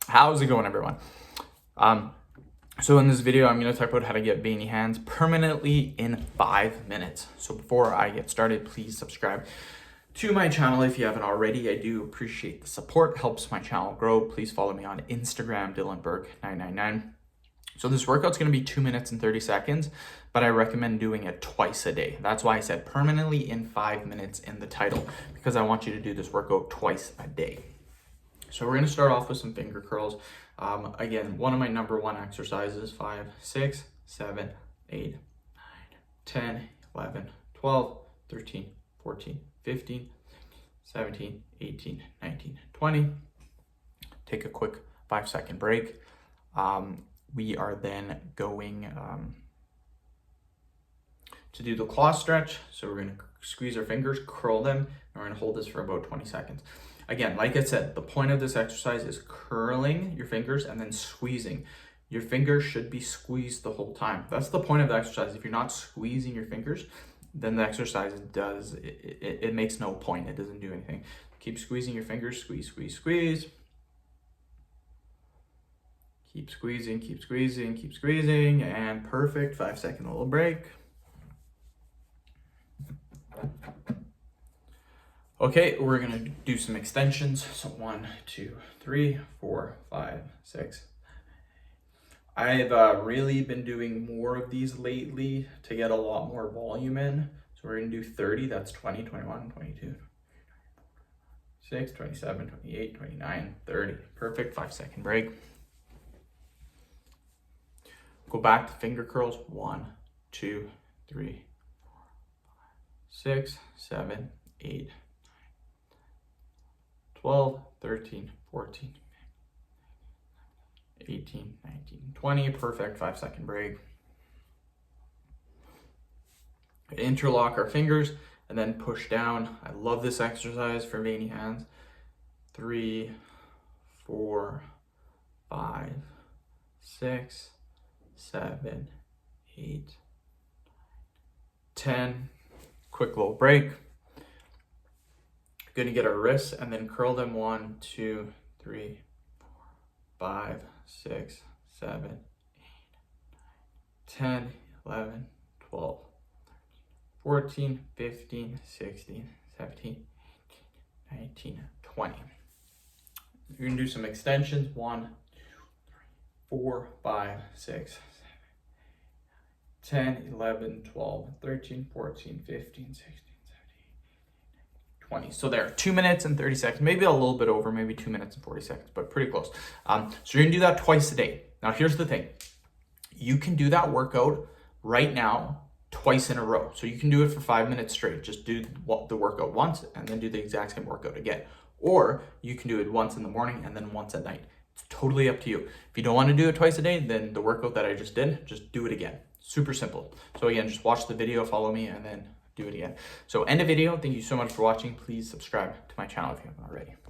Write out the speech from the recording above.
How's it going, everyone? So in this video, I'm going to talk about how to get veiny hands permanently in 5 minutes. So before I get started, please subscribe to my channel if you haven't already. I do appreciate the support, helps my channel grow. Please follow me on Instagram, dylanberg999. So this workout's going to be 2 minutes and 30 seconds, but I recommend doing it twice a day. That's why I said permanently in 5 minutes in the title, because I want you to do this workout twice a day. So we're going to start off with some finger curls. Again, one of my number one exercises: 5, 6, 7, 8, 9, 10, 11, 12, 13, 14, 15, 17, 18, 19, 20. Take a quick 5-second break. We are then going to do the claw stretch. So we're going to squeeze our fingers, curl them, and we're going to hold this for about 20 seconds. Again, like I said, the point of this exercise is curling your fingers and then squeezing. Your fingers should be squeezed the whole time. That's the point of the exercise. If you're not squeezing your fingers, then the exercise it makes no point. It doesn't do anything. Keep squeezing your fingers, squeeze, squeeze, squeeze. Keep squeezing, keep squeezing, keep squeezing, and perfect. 5-second little break. Okay, we're gonna do some extensions. So 1, 2, 3, 4, 5, 6. I've really been doing more of these lately to get a lot more volume in. So we're gonna do 30, that's 20, 21, 22, 26, 27, 28, 29, 30. Perfect, 5-second break. Go back to finger curls. 1, 2, 3, 4, 5, 6, 7, 8, 12, 13, 14, 18, 19, 20. Perfect. 5-second break. Interlock our fingers and then push down. I love this exercise for veiny hands. 3, 4, 5, 6, 7, 8, 10. Quick little break. Going to get our wrists and then curl them. 1, 2, 3, 4, 5, 6, 7, 8, 10, 11, 12, 14, 15, 16, 17, 19, 20. You're going to do some extensions. 1, 2, 3, 4, 5, 6, 7, 10, 11, 12, 13, 14, 15, 16, 20. So there, 2 minutes and 30 seconds, maybe a little bit over, maybe 2 minutes and 40 seconds, but pretty close. So you're gonna do that twice a day. Now, here's the thing. You can do that workout right now, twice in a row. So you can do it for 5 minutes straight. Just do the workout once and then do the exact same workout again. Or you can do it once in the morning and then once at night. It's totally up to you. If you don't want to do it twice a day, then the workout that I just did, just do it again. Super simple. So again, just watch the video, follow me, and then do it again. So end of video. Thank you so much for watching. Please subscribe to my channel if you haven't already.